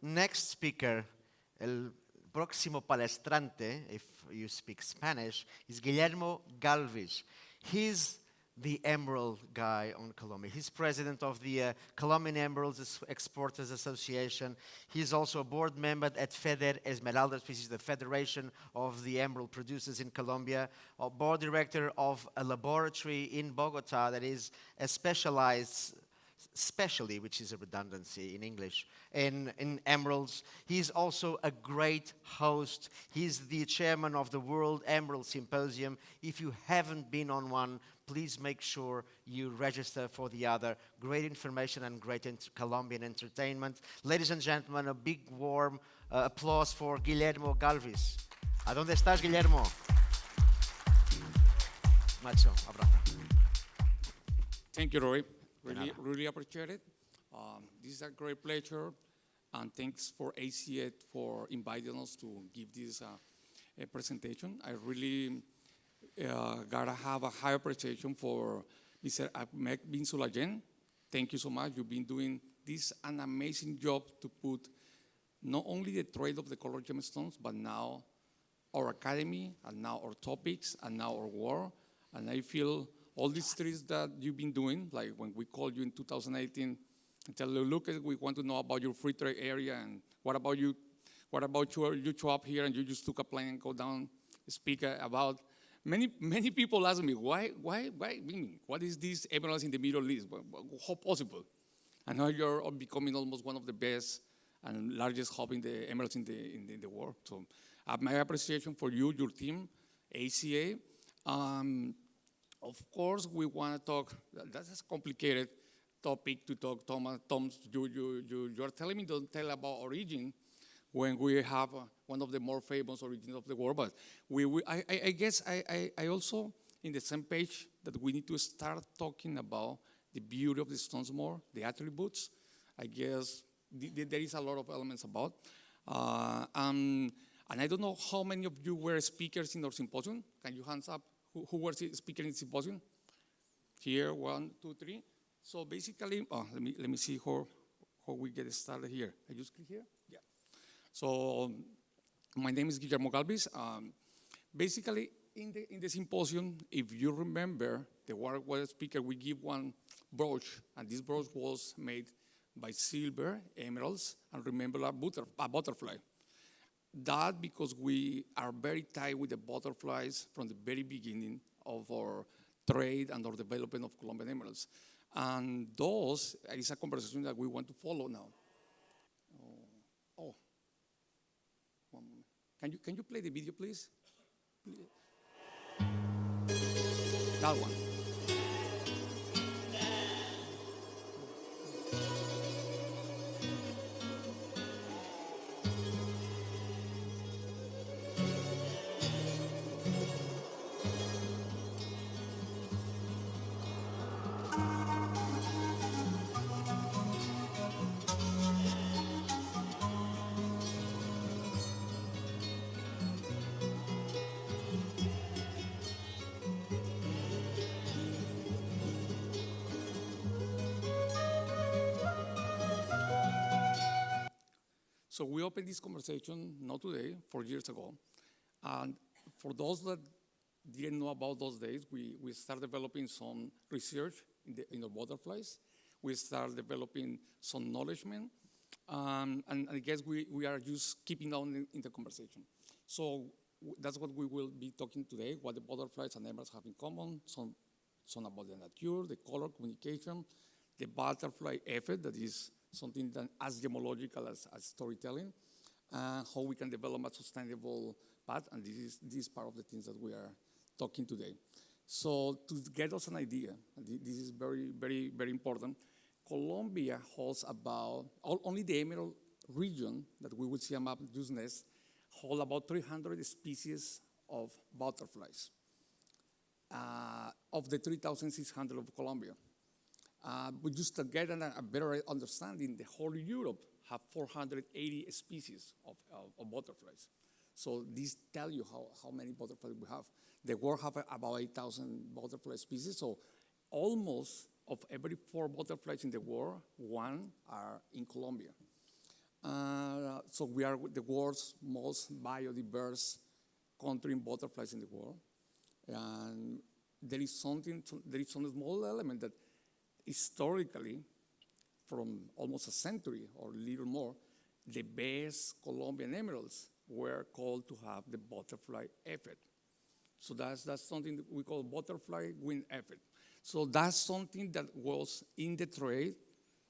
Next speaker, el próximo palestrante, if you speak Spanish, is Guillermo Galvis. He's the emerald guy on Colombia. He's president of the Colombian Emeralds Exporters Association. He's also a board member at FEDER Esmeraldas, which is the Federation of the Emerald Producers in Colombia, a board director of a laboratory in Bogota that is a specially, which is a redundancy in English, in emeralds. He's also a great host. He's the chairman of the World Emerald Symposium. If you haven't been on one, please make sure you register for the other. Great information and great Colombian entertainment. Ladies and gentlemen, a big warm applause for Guillermo Galvis. ¿A dónde estás, Guillermo? Macho, abrazo. Thank you, Roy. Really appreciate it. This is a great pleasure, and thanks for ACA for inviting us to give this presentation. I really gotta have a high appreciation for Mr. Ahmed bin Sulajen. Thank you so much. You've been doing this an amazing job to put not only the trade of the color gemstones, but now our academy, and now our topics, and now our war. And I feel all these things that you've been doing, like when we called you in 2018 and tell you, look, we want to know about your free trade area, and what about you? What about you show up here and you just took a plane and go down, speak about. Many people ask me, why, what is this emeralds in the Middle East? How possible? And now you're becoming almost one of the best and largest hub in the emeralds in the world. So my appreciation for you, your team, ACA. Of course, we want to talk, that's a complicated topic to talk, Tom, you're telling me don't tell about origin when we have one of the more famous origins of the world, but I guess I also, in the same page, that we need to start talking about the beauty of the stones more, the attributes. I guess there is a lot of elements about. And I don't know how many of you were speakers in our symposium. Can you hands up? Who was speaking in the symposium? Here, 1, 2, 3. So basically, let me see how we get started here. I just click here? Yeah. So my name is Guillermo Galvis. Basically, in the symposium, if you remember, the world speaker, we give one brooch, and this brooch was made by silver, emeralds, and remember a butterfly. That because we are very tied with the butterflies from the very beginning of our trade and our development of Colombian emeralds. And those is a conversation that we want to follow now. Oh. 1 moment. Can you play the video, please? That one. So we opened this conversation, not today, 4 years ago. And for those that didn't know about those days, we started developing some research in the butterflies. We started developing some knowledge, and I guess we are just keeping on in the conversation. So that's what we will be talking today, what the butterflies and emeralds have in common, some about the nature, the color communication, the butterfly effect, that is something that as gemological as storytelling, how we can develop a sustainable path, and this is part of the things that we are talking today. So to get us an idea, this is very, very, very important. Colombia holds about, only the emerald region that we will see a map just next, hold about 300 species of butterflies, of the 3,600 of Colombia. But just to get a better understanding, the whole Europe have 480 species of butterflies. So this tells you how many butterflies we have. The world have about 8,000 butterfly species, so almost of every 4 butterflies in the world, 1 are in Colombia. So we are the world's most biodiverse country in butterflies in the world. And there is some small element that historically, from almost a century or a little more, the best Colombian emeralds were called to have the butterfly effect. So that's something that we call butterfly wing effect. So that's something that was in the trade,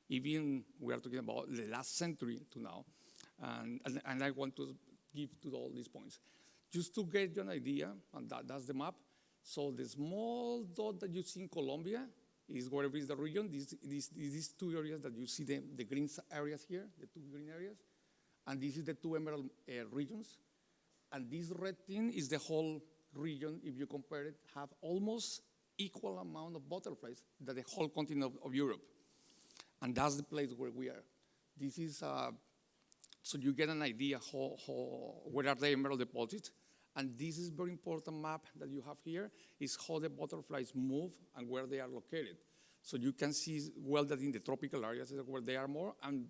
even we are talking about the last century to now. And I want to give to all these points. Just to get you an idea, and that's the map. So the small dot that you see in Colombia is wherever is the region. These two areas that you see, the green areas here, the two green areas. And this is the two emerald regions. And this red thing is the whole region, if you compare it, have almost equal amount of butterflies that the whole continent of Europe. And that's the place where we are. This is, so you get an idea where are the emerald deposits. And this is very important map that you have here, is how the butterflies move and where they are located. So you can see well that in the tropical areas is where they are more, and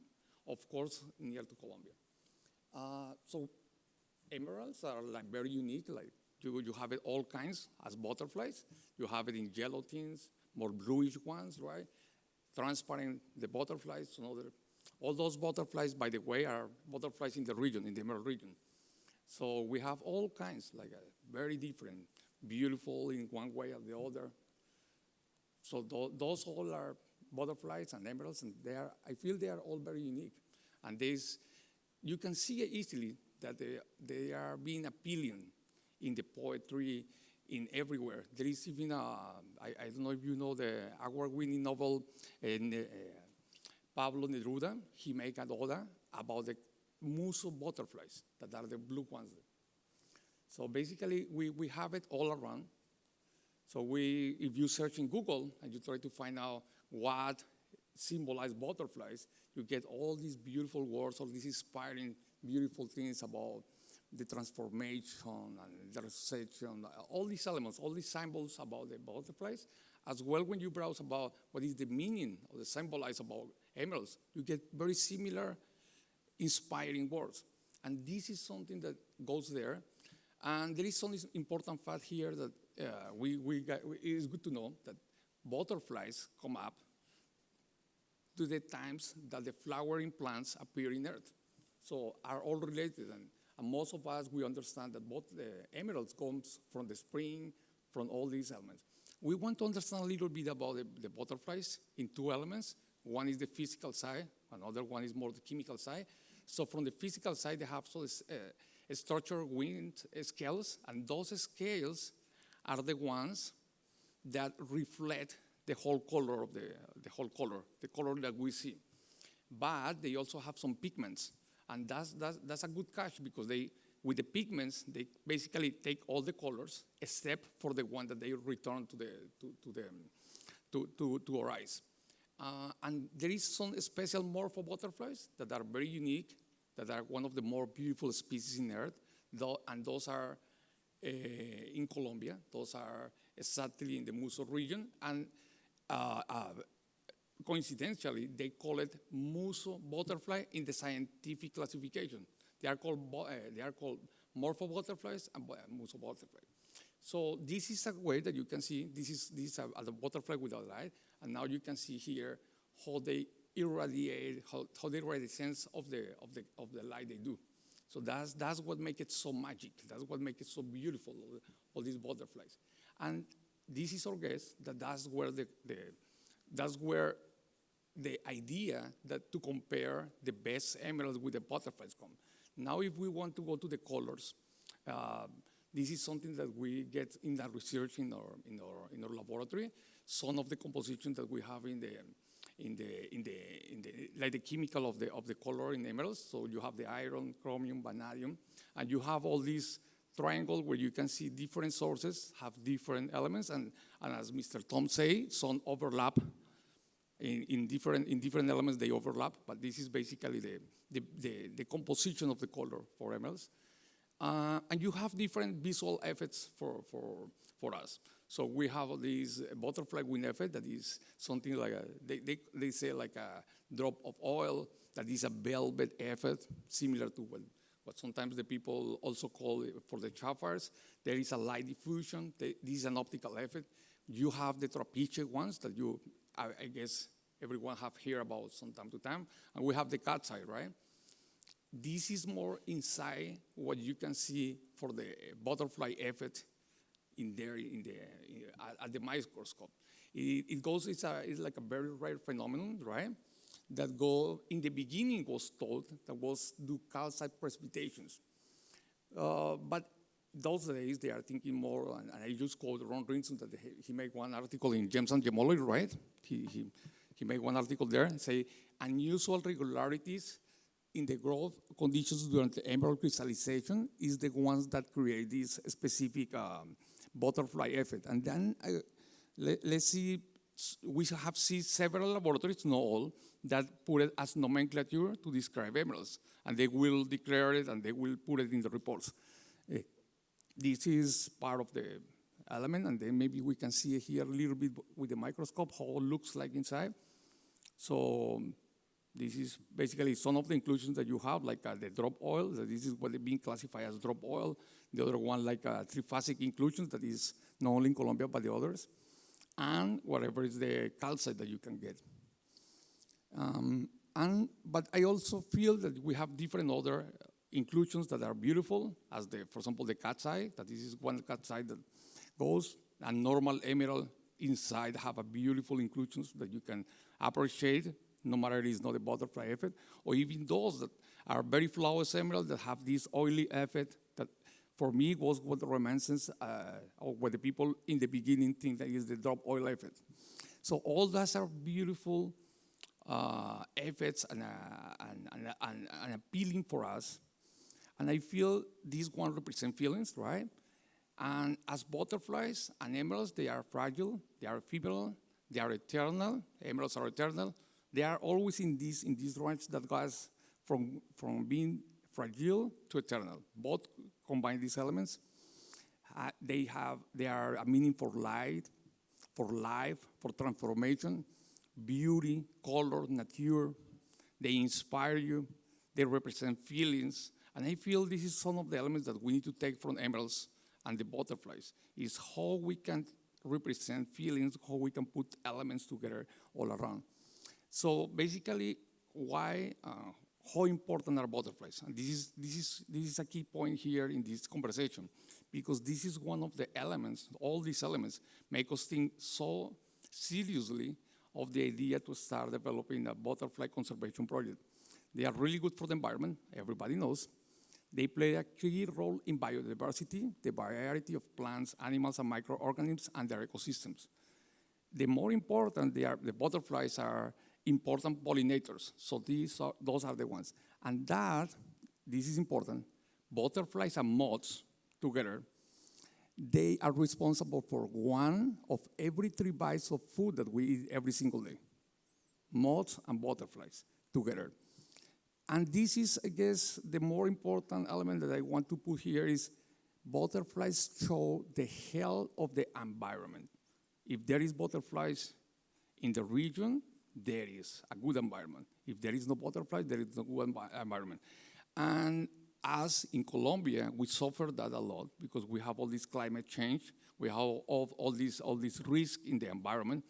of course, near to Colombia. So emeralds are like very unique, like you have it all kinds as butterflies. You have it in yellow tints, more bluish ones, right? Transparent, the butterflies, all those butterflies, by the way, are butterflies in the region, in the emerald region. So we have all kinds, like very different, beautiful in one way or the other. So those all are butterflies and emeralds, and I feel they are all very unique. And you can see easily that they are being appealing in the poetry, in everywhere. There is even I don't know if you know the award-winning novel Pablo Neruda. He made an ode about the Muzo butterflies, that are the blue ones. So basically, we have it all around. So if you search in Google and you try to find out what symbolize butterflies, you get all these beautiful words, all these inspiring, beautiful things about the transformation and the reception, all these elements, all these symbols about the butterflies. As well, when you browse about what is the meaning or the symbolize about emeralds, you get very similar inspiring words. And this is something that goes there. And there is some important fact here that it is good to know that butterflies come up to the times that the flowering plants appear in Earth. So are all related. And most of us, we understand that both the emeralds comes from the spring, from all these elements. We want to understand a little bit about the butterflies in two elements. One is the physical side, another one is more the chemical side. So from the physical side, they have structured wing scales, and those scales are the ones that reflect the whole color of the color that we see. But they also have some pigments, and that's a good catch because with the pigments, they basically take all the colors except for the one that they return to our eyes. And there is some special morpho butterflies that are very unique, that are one of the more beautiful species in Earth, and those are in Colombia. Those are exactly in the Muzo region, and coincidentally, they call it Muzo butterfly in the scientific classification. They are called morpho butterflies and Muzo butterfly. So this is a way that you can see, this is a butterfly without light, and now you can see here how they irradiate, how the iridescence of the light they do. So that's what makes it so magic. That's what makes it so beautiful, all these butterflies. And this is our guess that's where the idea that to compare the best emeralds with the butterflies come. Now, if we want to go to the colors, this is something that we get in that research in our laboratory. Some of the composition that we have in the like the chemical of the color in emeralds. So you have the iron, chromium, vanadium, and you have all these triangle where you can see different sources have different elements, and as Mr. Tom say, some overlap in different elements. They overlap, but this is basically the composition of the color for emeralds. And you have different visual effects for us. So we have this butterfly wing effect that is something like they say like a drop of oil, that is a velvet effect, similar to what sometimes the people also call it for the chauffeurs. There is a light diffusion. This is an optical effect. You have the trapezoid ones that I guess everyone have heard about from time to time. And we have the cat's eye, right? This is more inside what you can see for the butterfly effect in there at the microscope. It's like a very rare phenomenon, right? That in the beginning was thought that was due calcite precipitations. But those days they are thinking more, and I just quote Ron Rinson that he made one article in Gemstone Gemology, right? He made one article there and say unusual regularities in the growth conditions during the emerald crystallization is the ones that create this specific butterfly effect. And then let's see, we have seen several laboratories, not all, that put it as nomenclature to describe emeralds. And they will declare it and they will put it in the reports. This is part of the element, and then maybe we can see here a little bit with the microscope how it looks like inside. So this is basically some of the inclusions that you have, like the drop oil. This is what is being classified as drop oil. The other one, like triphasic inclusions, that is not only in Colombia, but the others. And whatever is the calcite that you can get. But I also feel that we have different other inclusions that are beautiful, as for example, the cat's eye, that this is one cat's eye that goes, and normal emerald inside have a beautiful inclusions that you can appreciate, no matter it is not a butterfly effect, or even those that are very flawless emeralds that have this oily effect that for me was what reminds us, or what the people in the beginning think that is the drop oil effect. So all those are beautiful effects and appealing for us. And I feel these one represent feelings, right? And as butterflies and emeralds, they are fragile, they are ephemeral, they are eternal. Emeralds are eternal. They are always in this range that goes from being fragile to eternal. Both combine these elements. They are a meaning for light, for life, for transformation, beauty, color, nature. They inspire you. They represent feelings. And I feel this is some of the elements that we need to take from emeralds and the butterflies, is how we can represent feelings, how we can put elements together all around. So basically, how important are butterflies? And this is a key point here in this conversation, because this is one of the elements, all these elements make us think so seriously of the idea to start developing a butterfly conservation project. They are really good for the environment, everybody knows. They play a key role in biodiversity, the variety of plants, animals, and microorganisms, and their ecosystems. The more important the butterflies are important pollinators. So those are the ones. And this is important, butterflies and moths together, they are responsible for 1 of every 3 bites of food that we eat every single day. Moths and butterflies together. And this is, I guess, the more important element that I want to put here is butterflies show the health of the environment. If there is butterflies in the region, there is a good environment. If there is no butterflies, there is no good environment. And as in Colombia, we suffer that a lot because we have all this climate change, we have all this risk in the environment,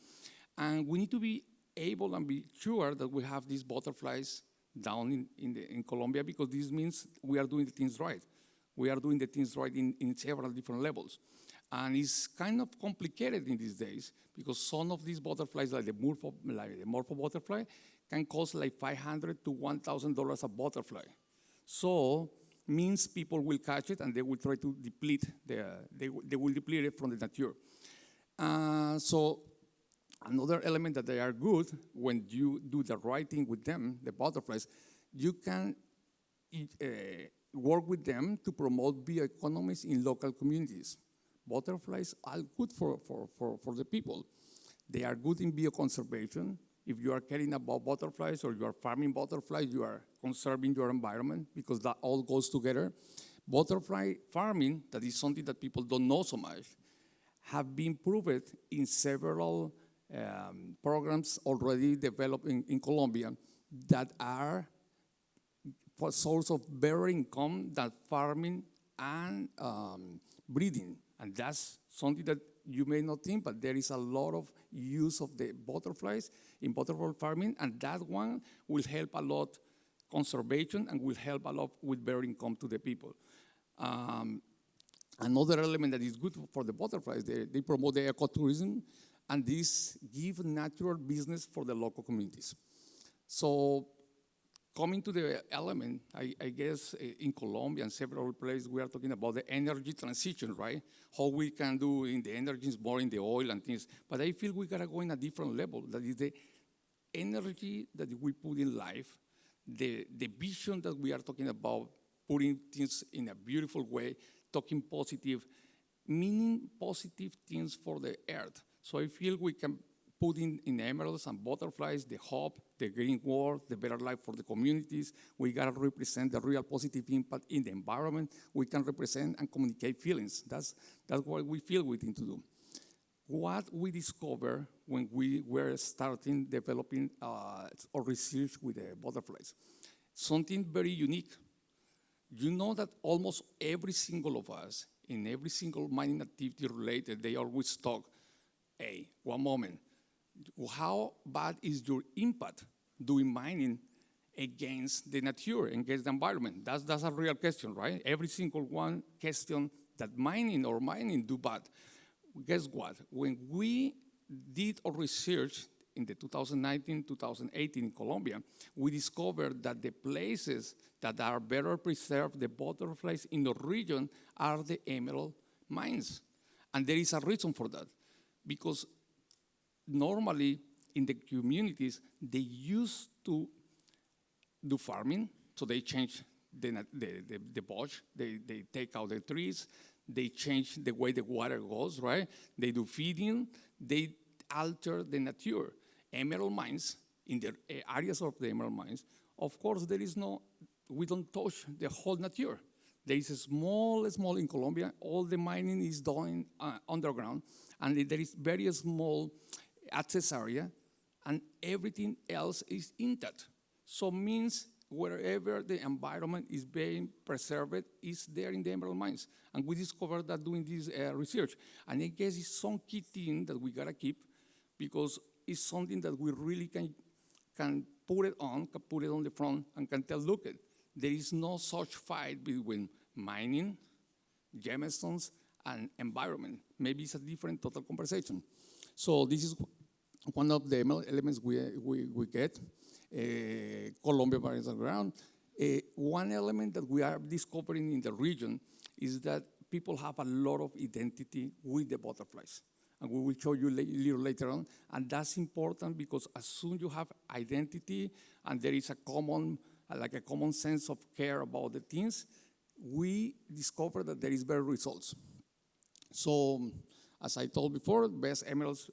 and we need to be able and be sure that we have these butterflies down in Colombia, because this means we are doing the things right. We are doing the things right in several different levels. And it's kind of complicated in these days because some of these butterflies, like the morpho butterfly, can cost like $500 to $1,000 a butterfly. So means people will catch it and they will try to deplete they will deplete it from the nature. So another element that they are good when you do the right thing with them, the butterflies, you can work with them to promote bioeconomies in local communities. Butterflies are good for the people. They are good in bioconservation. If you are caring about butterflies or you are farming butterflies, you are conserving your environment because that all goes together. Butterfly farming, that is something that people don't know so much, have been proved in several programs already developed in Colombia that are for source of better income than farming and breeding. And that's something that you may not think, but there is a lot of use of the butterflies in butterfly farming, and that one will help a lot conservation and will help a lot with better income to the people. Another element that is good for the butterflies, they promote the ecotourism, and this gives natural business for the local communities. So coming to the element, I guess in Colombia and several places, we are talking about the energy transition, right? How we can do in the energies, more in the oil and things. But I feel we gotta go in a different level. That is the energy that we put in life, the vision that we are talking about, putting things in a beautiful way, talking positive, meaning positive things for the earth. So I feel we can put in emeralds and butterflies the hope, the green world, the better life for the communities. We gotta represent the real positive impact in the environment. We can represent and communicate feelings. That's what we feel we need to do. What we discovered when we were starting developing our research with the butterflies, something very unique. You know that almost every single of us, in every single mining activity related, they always talk, hey, one moment, how bad is your impact doing mining against the nature, against the environment? That's a real question, right? Every single one question that mining do bad. Guess what? When we did our research in the 2019, 2018 in Colombia, we discovered that the places that are better preserved, the butterflies in the region, are the emerald mines. And there is a reason for that. Because normally in the communities, they used to do farming, so they change the bush, they take out the trees, they change the way the water goes, right? They do feeding, they alter the nature. Emerald mines, in the areas of the emerald mines, of course we don't touch the whole nature. There is a small in Colombia, all the mining is done underground, and there is very small access area, and everything else is intact. So means wherever the environment is being preserved is there in the emerald mines. And we discovered that doing this research. And I guess it's some key thing that we gotta keep, because it's something that we really can put it on the front and can tell, look, there is no such fight between mining, gemstones, and environment. Maybe it's a different total conversation. So this is one of the elements we get. Colombia Barriers Underground. One element that we are discovering in the region is that people have a lot of identity with the butterflies. And we will show you a little later on. And that's important because as soon as you have identity and there is a common sense of care about the things, we discover that there is better results. So, as I told before, best emeralds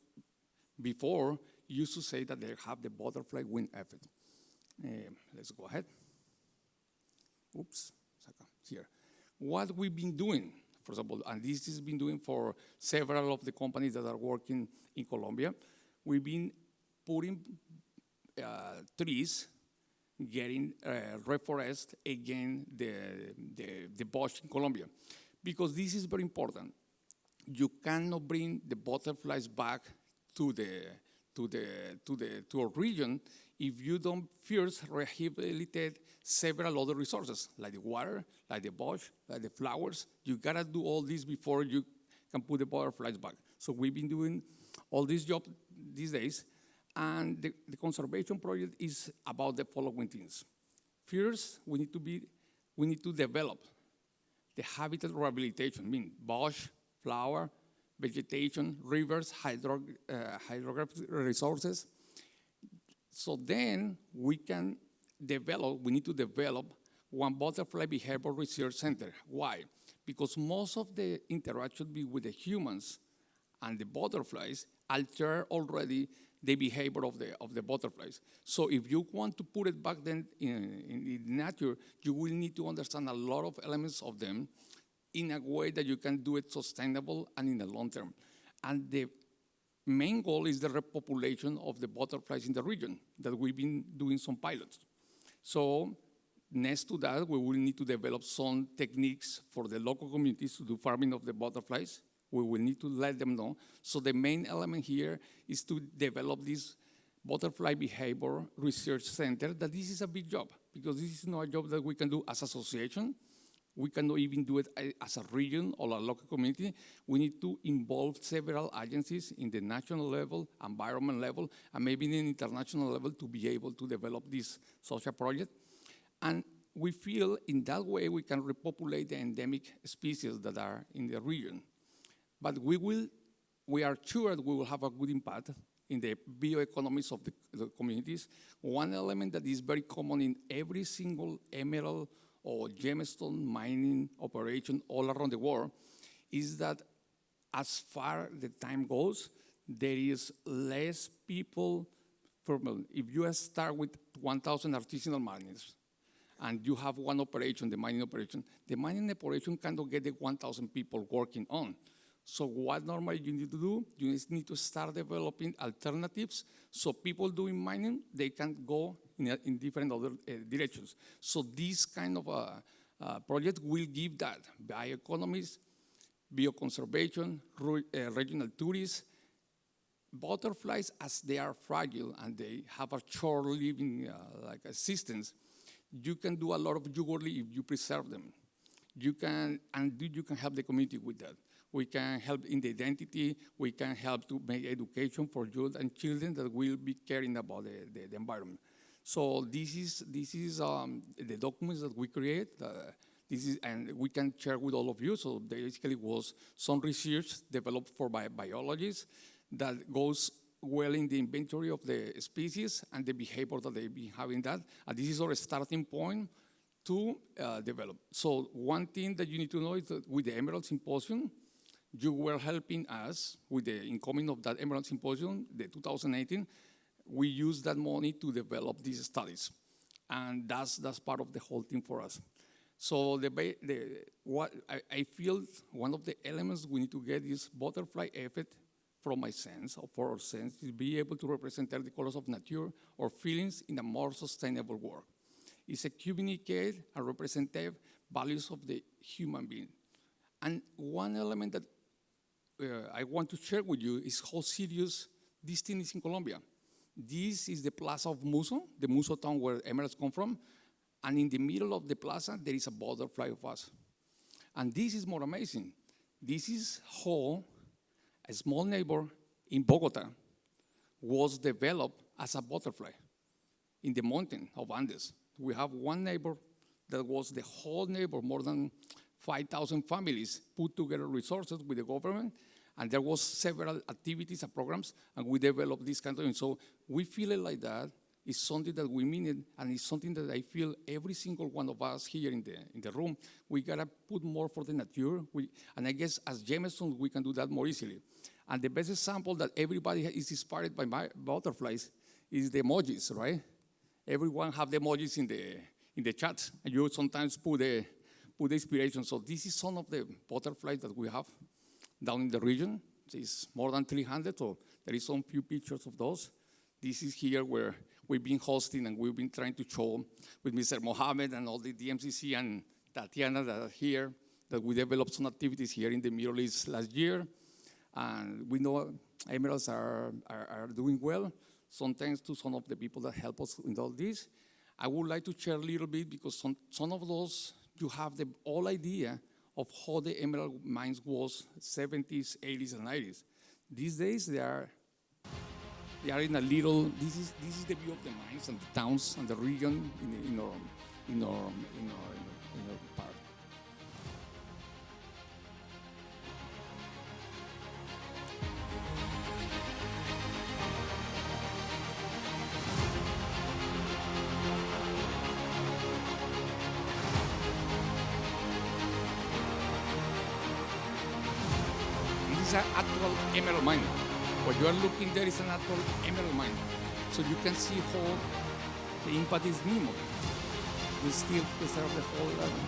before used to say that they have the butterfly wing effect. Let's go ahead. Oops, here. What we've been doing, for example, and this has been doing for several of the companies that are working in Colombia, we've been putting trees, getting reforest again the bush in Colombia, because this is very important. You cannot bring the butterflies back to our region if you don't first rehabilitate several other resources, like the water, like the bush, like the flowers. You gotta do all this before you can put the butterflies back. So we've been doing all this job these days, and the conservation project is about the following things. First, we need to develop the habitat rehabilitation, meaning bush, flower, vegetation, rivers, hydrographic resources. So then we need to develop one butterfly behavior research center. Why? Because most of the interaction with the humans and the butterflies alter already the behavior of the butterflies. So if you want to put it back then in nature, you will need to understand a lot of elements of them in a way that you can do it sustainable and in the long term. And the main goal is the repopulation of the butterflies in the region that we've been doing some pilots. So next to that, we will need to develop some techniques for the local communities to do farming of the butterflies. We will need to let them know. So the main element here is to develop this butterfly behavior research center, that this is a big job, because this is not a job that we can do as association. We cannot even do it as a region or a local community. We need to involve several agencies in the national level, environment level, and maybe in the international level to be able to develop this social project. And we feel in that way we can repopulate the endemic species that are in the region. But we are sure that we will have a good impact in the bioeconomies of the communities. One element that is very common in every single emerald or gemstone mining operation all around the world is that as far the time goes, there is less people. If you start with 1,000 artisanal miners and you have one operation, the mining operation cannot get the 1,000 people working on. So what normally you need to do, you just need to start developing alternatives so people doing mining, they can go in different other directions. So this kind of project will give that bioeconomies, bioconservation, regional tourism. Butterflies, as they are fragile and they have a short living like existence, you can do a lot of jewelry if you preserve them. You can help the community with that. We can help in the identity. We can help to make education for youth and children that will be caring about the environment. So this is the documents that we create. And we can share with all of you. So basically was some research developed for biologists that goes well in the inventory of the species and the behavior that they've been having that. And this is our starting point to develop. So one thing that you need to know is that with the Emerald Symposium, you were helping us with the incoming of that Emerald Symposium, the 2018. We used that money to develop these studies. And that's part of the whole thing for us. So what I feel one of the elements we need to get is butterfly effect from my sense, or for our sense, to be able to represent the colors of nature or feelings in a more sustainable world. It's a communicate and representative values of the human being. And one element that I want to share with you is how serious this thing is in Colombia. This is the Plaza of Muzo, the Muzo town where emeralds come from. And in the middle of the plaza, there is a butterfly of us. And this is more amazing. This is how a small neighbor in Bogota was developed as a butterfly in the mountain of Andes. We have one neighbor that was the whole neighbor, more than 5,000 families put together resources with the government, and there was several activities and programs, and we developed this kind of thing. So we feel it like that. It's something that we mean it, and it's something that I feel every single one of us here in the room, we gotta put more for the nature. And I guess as Gemstone, we can do that more easily. And the best example that everybody is inspired by my butterflies is the emojis, right? Everyone have the emojis in the chat, and you sometimes put the inspiration. So this is some of the butterflies that we have down in the region. It's more than 300, so there is some few pictures of those. This is here where we've been hosting and we've been trying to show with Mr. Mohammed and all the DMCC and Tatiana that are here, that we developed some activities here in the Middle East last year. And we know emeralds are doing well, sometimes to some of the people that help us in all this. I would like to share a little bit because some of those, you have the whole idea of how the emerald mines was 70s, 80s, and 90s. These days, they are in a little, this is the view of the mines and the towns and the region in our part. This is an actual emerald mine. What you are looking there is an actual emerald mine. So you can see how the impact is minimal. We still preserve the whole level.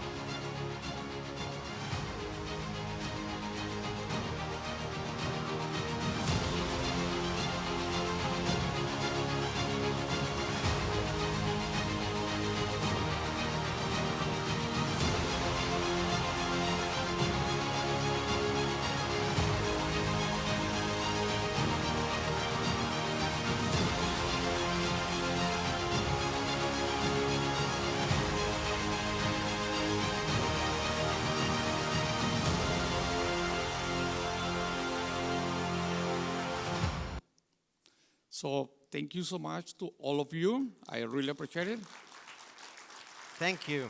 So thank you so much to all of you. I really appreciate it. Thank you.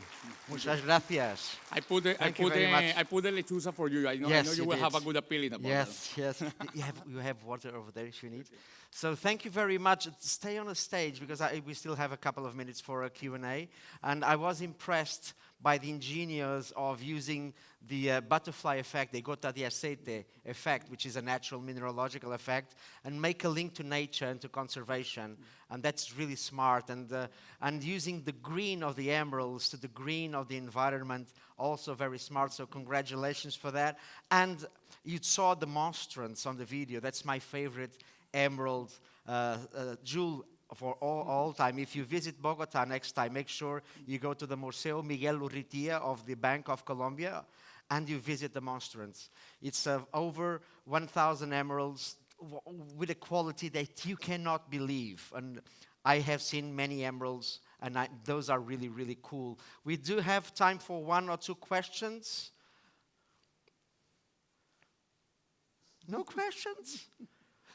Muchas gracias. I put the Thank you very much. I put the lechuza for you. I know Yes, you you will have did. a good feeling about Yes, yes. You have water over there if you need. So thank you very much. Stay on the stage because we still have a couple of minutes for a Q&A. And I was impressed by the engineers of using the butterfly effect, the gota di aceite effect, which is a natural mineralogical effect, and make a link to nature and to conservation. And that's really smart. And using the green of the emeralds to the green of the environment, also very smart. So congratulations for that. And you saw the monstrance on the video. That's my favorite emerald jewel for all time. If you visit Bogota next time, make sure you go to the Museo Miguel Urrutia of the Bank of Colombia and you visit the monstrance. It's over 1,000 emeralds with a quality that you cannot believe. And I have seen many emeralds, and those are really, really cool. We do have time for 1 or 2 questions. No questions?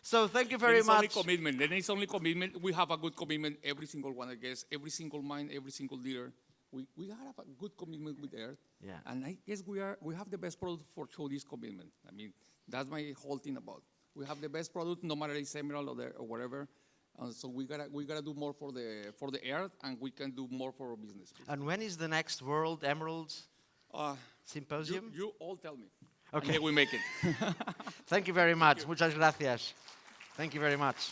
So thank you very much. Only commitment. Then it's only commitment. We have a good commitment, every single one, I guess. Every single mine, every single dealer. We have a good commitment with Earth. Yeah. And I guess we have the best product for show this commitment. I mean, that's my whole thing about. We have the best product, no matter it's emerald or whatever. So we gotta do more for the Earth, and we can do more for our business. And when is the next World Emeralds Symposium? You all tell me. Okay. And then we make it. Thank you very much. Muchas gracias. Thank you very much.